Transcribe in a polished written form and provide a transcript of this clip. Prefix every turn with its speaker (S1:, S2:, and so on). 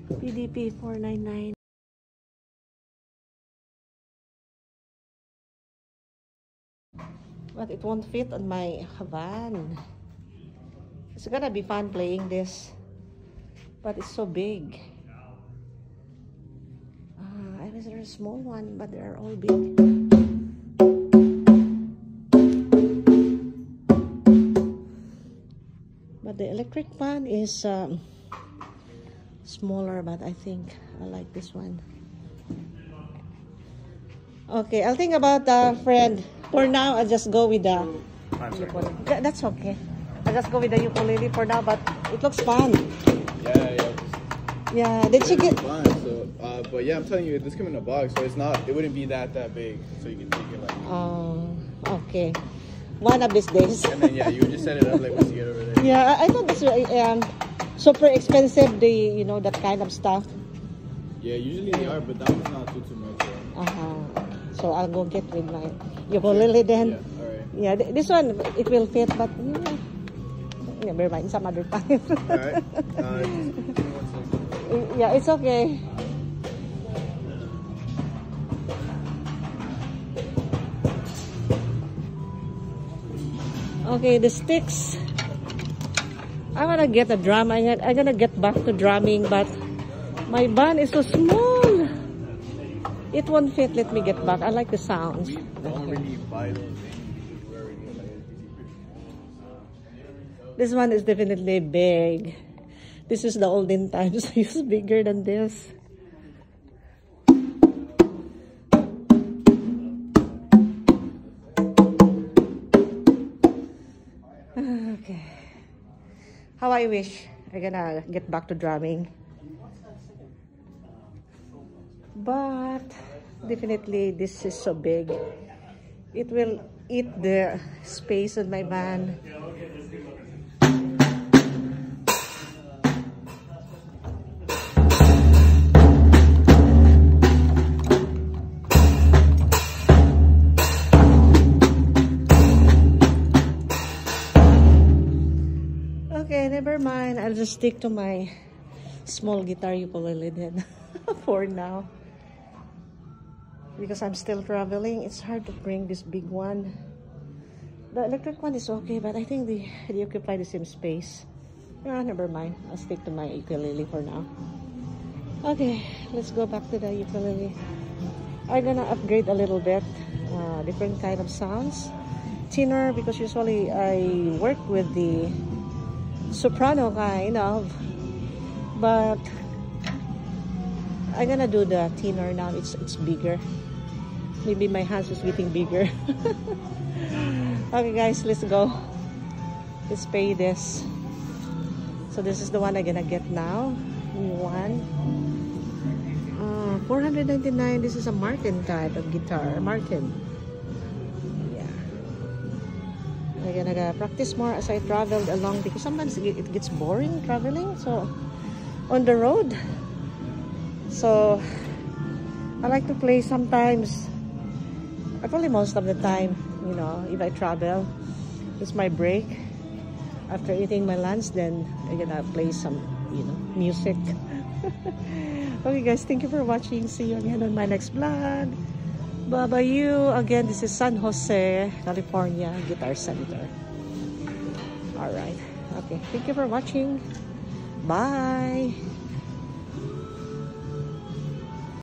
S1: PDP 499. But it won't fit on my van. It's gonna be fun playing this, but it's so big. I was a small one, but they are all big. But the electric fan is smaller, but I think I like this one. Okay, I'll think about friend. For now, I'll just go with the ukulele. That's okay. I'll just go with the ukulele for now, but it looks fun. Yeah, did she get
S2: fun? So, but yeah, I'm telling you, this came in a box, so it's not. It wouldn't be that big, so you can take it like.
S1: Oh, okay. One of these days.
S2: And then yeah, you would just set it up like once you get over there.
S1: Yeah, I thought this was super expensive. That kind of stuff.
S2: Yeah, usually they are, but that one's not too much.
S1: So I'll go get with my ukulele then.
S2: Yeah, alright.
S1: Yeah, this one it will fit, but never mind. Some other time.
S2: Alright.
S1: Yeah, it's okay. Okay, the sticks. I wanna get a drum. I'm gonna get back to drumming, but my band is so small. It won't fit. Let me get back. I like the sounds.
S2: We don't really buy those things.
S1: This one is definitely big. This is the olden times. It's bigger than this. Okay. How I wish I'm gonna get back to drumming. But definitely this is so big. It will eat the space in my van. Okay, never mind. I'll just stick to my small guitar ukulele then for now. Because I'm still traveling, it's hard to bring this big one. The electric one is okay, but I think they occupy the same space. Never mind. I'll stick to my ukulele for now. Okay, let's go back to the ukulele. I'm gonna upgrade a little bit. Different kind of sounds. Tenor, because usually I work with the soprano kind of. But I'm gonna do the tenor now. It's bigger. Maybe my hands is getting bigger. Okay guys, let's go. Let's pay this. So this is the one I'm gonna get now. New one. 499. This is a Martin type of guitar. Martin. Yeah. I'm gonna practice more as I traveled along, because sometimes it gets boring traveling. So on the road. So I like to play sometimes. Probably most of the time, if I travel, it's my break. After eating my lunch, then I'm gonna play some, music. Okay guys, thank you for watching. See you again on my next vlog. Bye-bye you. Again, this is San Jose, California Guitar Center. Alright. Okay, thank you for watching. Bye.